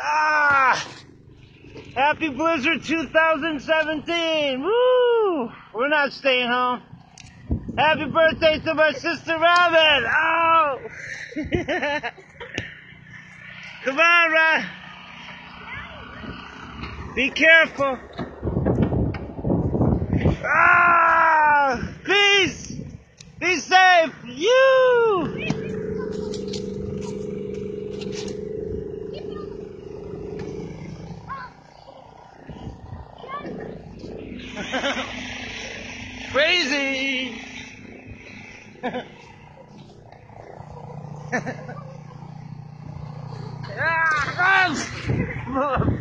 Ah! Happy Blizzard 2017! Woo! We're not staying home. Happy birthday to my sister Robin! Oh! Come on, Rod. Be careful. Ah! Peace! Be safe! You! Crazy! Ah, run!